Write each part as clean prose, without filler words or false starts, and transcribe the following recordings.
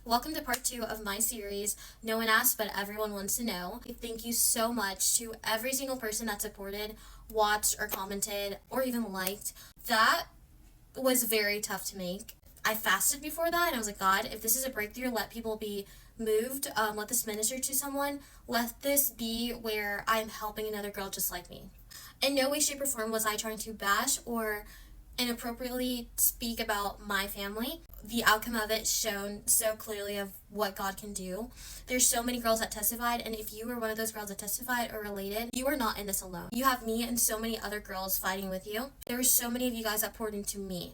Welcome to part 2 of my series, No One Asked But Everyone Wants to Know. Thank you so much to every single person that supported, watched, or commented, or even liked. That was very tough to make. I fasted before that, and I was like, God, if this is a breakthrough, let people be moved. Let this minister to someone. Let this be where I'm helping another girl just like me. In no way, shape, or form was I trying to bash or inappropriately speak about my family. The outcome of it shown so clearly of what God can do. There's so many girls that testified, and if you were one of those girls that testified or related, you are not in this alone. You have me and so many other girls fighting with you. There were so many of you guys that poured into me.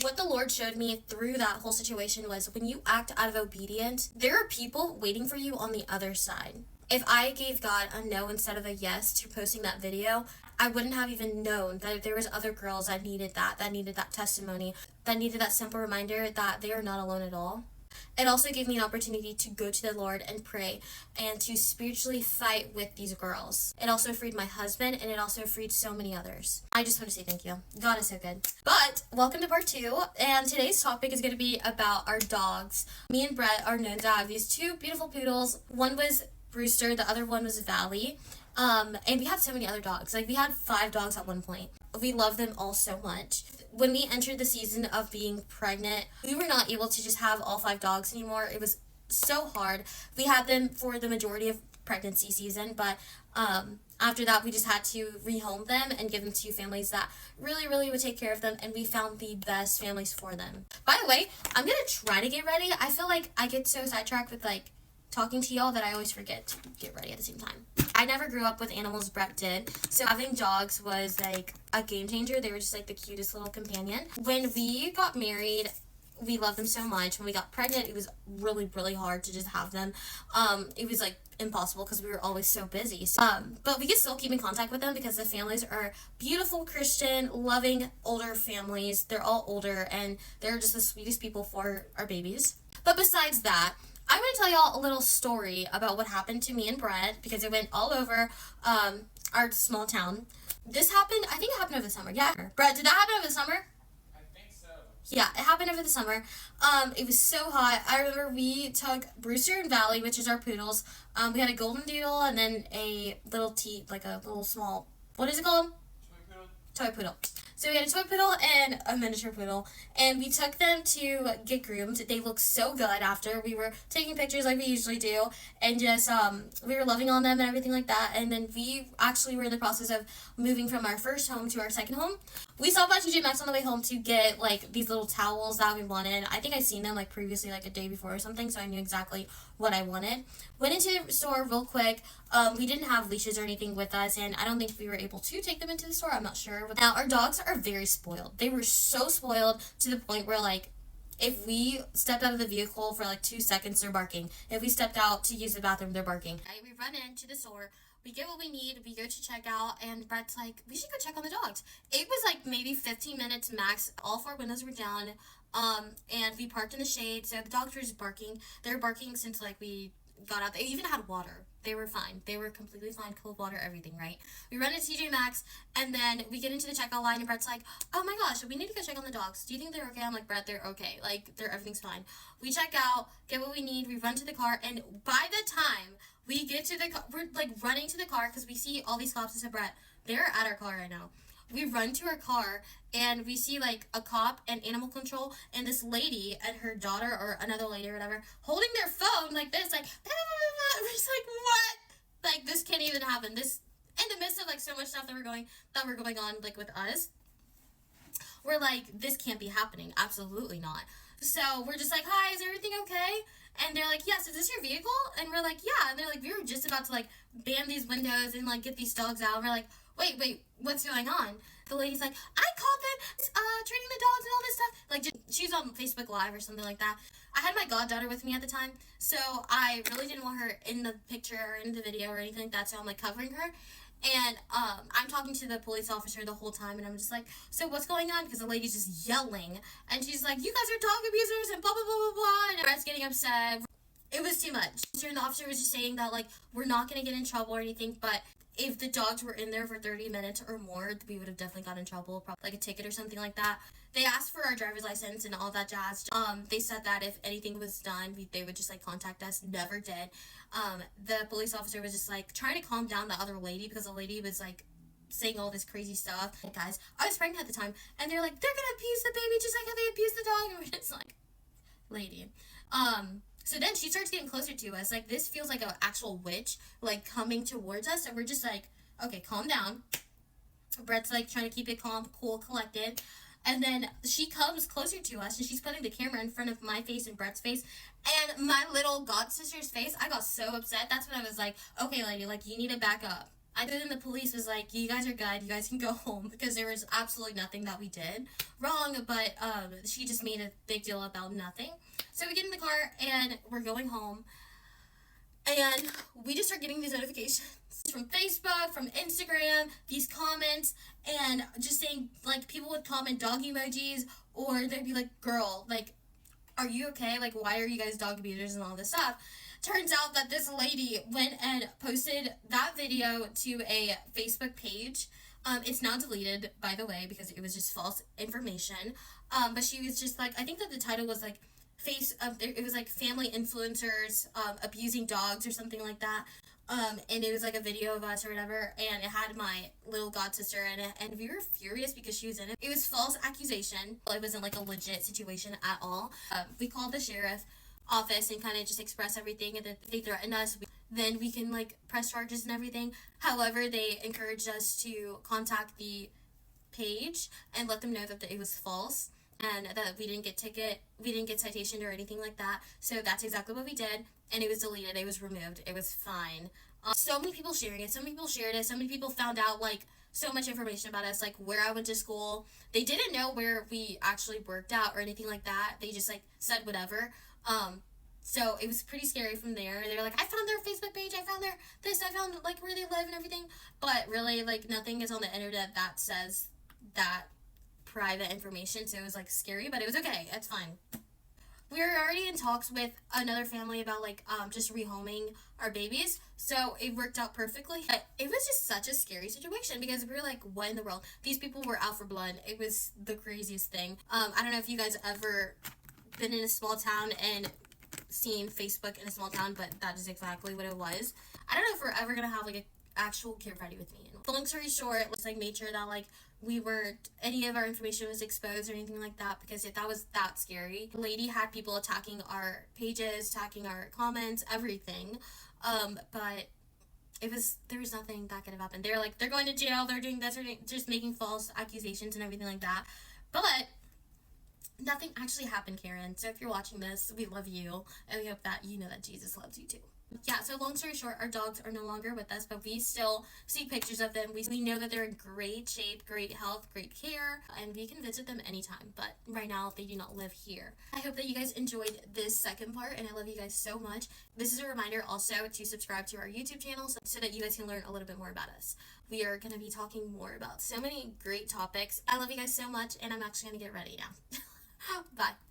What the Lord showed me through that whole situation was when you act out of obedience, there are people waiting for you on the other side. If I gave God a no instead of a yes to posting that video, I wouldn't have even known that there was other girls that needed that testimony, that needed that simple reminder that they are not alone at all. It also gave me an opportunity to go to the Lord and pray and to spiritually fight with these girls. It also freed my husband, and it also freed so many others. I just want to say thank you. God is so good. But welcome to part 2, and today's topic is going to be about our dogs. Me and Brett are known to have these two beautiful poodles. One was Brewster, the other one was Valley. And we had so many other dogs. Like, we had 5 dogs at one point. We love them all so much. When we entered the season of being pregnant, we were not able to just have all 5 dogs anymore. It was so hard. We had them for the majority of pregnancy season, but after that, we just had to rehome them and give them to families that really, really would take care of them, and we found the best families for them. By the way, I'm going to try to get ready. I feel like I get so sidetracked with, talking to y'all that I always forget to get ready at the same time. I never grew up with animals. Brett did. So having dogs was a game changer. They were just the cutest little companion. When we got married, we loved them so much. When we got pregnant, it was really, really hard to just have them. It was impossible because we were always so busy. But we could still keep in contact with them because the families are beautiful, Christian, loving, older families. They're all older, and they're just the sweetest people for our babies. But besides that, I'm going to tell y'all a little story about what happened to me and Brett, because it went all over our small town. This happened, I think it happened over the summer. Yeah. Brett, did that happen over the summer? I think so. Yeah, it happened over the summer. It was so hot. I remember we took Brewster and Valley, which is our poodles. We had a golden doodle and then a little a little small, what is it called? Toy poodle. Toy poodle. So we had a toy poodle and a miniature poodle, and we took them to get groomed. They looked so good after. We were taking pictures like we usually do, and just we were loving on them and everything like that. And then we actually were in the process of moving from our first home to our second home. We stopped by TJ Maxx on the way home to get these little towels that we wanted. I think I'd seen them previously, a day before or something, so I knew exactly what I wanted. Went into the store real quick. We didn't have leashes or anything with us, and I don't think we were able to take them into the store. I'm not sure. Now, our dogs are very spoiled. They were so spoiled to the point where, if we stepped out of the vehicle for 2 seconds, they're barking. If we stepped out to use the bathroom, they're barking. We run into the store. We get what we need. We go to checkout, and Brett's like, we should go check on the dogs. It was maybe 15 minutes max. All 4 windows were down, and we parked in the shade. So the dogs were just barking. They were barking since we got out. They even had water. They were fine. They were completely fine. Cold water, everything, right? We run into TJ Maxx, and then we get into the checkout line, and Brett's like, oh my gosh, we need to go check on the dogs. Do you think they're okay? I'm like, Brett, they're okay. Everything's fine. We check out, get what we need, we run to the car, and by the time we get to the car, we're running to the car because we see all these cops. I said, Brett, they're at our car right now. We run to our car, and we see a cop and animal control and this lady and her daughter or another lady or whatever holding their phone like this, blah, blah, blah, blah. We're just what? This can't even happen. This, in the midst of so much stuff that were going on with us, we're this can't be happening. Absolutely not. So we're just hi, is everything okay? And they're like, yes, is this your vehicle? And we're like, yeah. And they're like, we were just about to bam these windows and get these dogs out. And we're like, wait, what's going on? The lady's like, I called them, treating the dogs and all this stuff. She was on Facebook Live or something like that. I had my goddaughter with me at the time, so I really didn't want her in the picture or in the video or anything like that, so I'm covering her. And I'm talking to the police officer the whole time, and I'm just so what's going on? Because the lady's just yelling, and she's like, you guys are dog abusers, and blah, blah, blah, blah, blah, and Brett's getting upset. It was too much. And the officer was just saying that, we're not going to get in trouble or anything, but if the dogs were in there for 30 minutes or more, we would have definitely got in trouble, probably a ticket or something like that. They asked for our driver's license and all that jazz. They said that if anything was done, they would just like contact us. Never did. The police officer was just like trying to calm down the other lady because the lady was like saying all this crazy stuff. Hey guys, I was pregnant at the time, and they're like, they're gonna abuse the baby just like how they abuse the dog. And we're just like, lady. So then she starts getting closer to us. Like, this feels like an actual witch, like, coming towards us. And we're just like, okay, calm down. Brett's like trying to keep it calm, cool, collected. And then she comes closer to us, and she's putting the camera in front of my face and Brett's face and my little god sister's face. I got so upset. That's when I was like, okay, lady, like, you need to back up. Then the police was like, you guys are good, you guys can go home, because there was absolutely nothing that we did wrong, but she just made a big deal about nothing. So we get in the car, and we're going home, and we just start getting these notifications from Facebook, from Instagram, these comments, and just saying, like, people would comment dog emojis, or they'd be like, girl, like, are you okay? Like, why are you guys dog abusers and all this stuff? Turns out that this lady went and posted that video to a Facebook page. It's now deleted, by the way, because it was just false information. But she was just like, I think that the title was like, it was like family influencers abusing dogs or something like that. And it was like a video of us or whatever, and it had my little god sister in it, and we were furious because she was in it. It was false accusation. It wasn't like a legit situation at all. We called the sheriff office and kind of just express everything, and if they threatened us, then we can like press charges and everything. However, they encouraged us to contact the page and let them know that it was false and that we didn't get citation or anything like that. So that's exactly what we did, and it was deleted, it was removed, it was fine. So many people sharing it, so many people shared it, so many people found out like so much information about us, like where I went to school. They didn't know where we actually worked out or anything like that. They just like said whatever. So it was pretty scary from there. They were like, I found their Facebook page, I found their this, I found like where they live and everything. But really, like, nothing is on the internet that says that private information. So it was like scary, but it was okay. It's fine. We were already in talks with another family about like just rehoming our babies, so it worked out perfectly. But it was just such a scary situation because we were like, what in the world? These people were out for blood. It was the craziest thing. I don't know if you guys ever been in a small town and seen Facebook in a small town, but that is exactly what it was. I don't know if we're ever gonna have like a actual kid ready with me. Long story short, let's like made sure that like we weren't, any of our information was exposed or anything like that, because that was that scary. The lady had people attacking our pages, attacking our comments, everything. But there was nothing that could have happened. They're like, they're going to jail, they're doing this, they're just making false accusations and everything like that. But nothing actually happened, Karen. So if you're watching this, we love you, and we hope that you know that Jesus loves you too. Yeah, so long story short, our dogs are no longer with us, but we still see pictures of them. We know that they're in great shape, great health, great care, and we can visit them anytime. But right now, they do not live here. I hope that you guys enjoyed this second part, and I love you guys so much. This is a reminder also to subscribe to our YouTube channel so that you guys can learn a little bit more about us. We are going to be talking more about so many great topics. I love you guys so much, and I'm actually going to get ready now. Bye.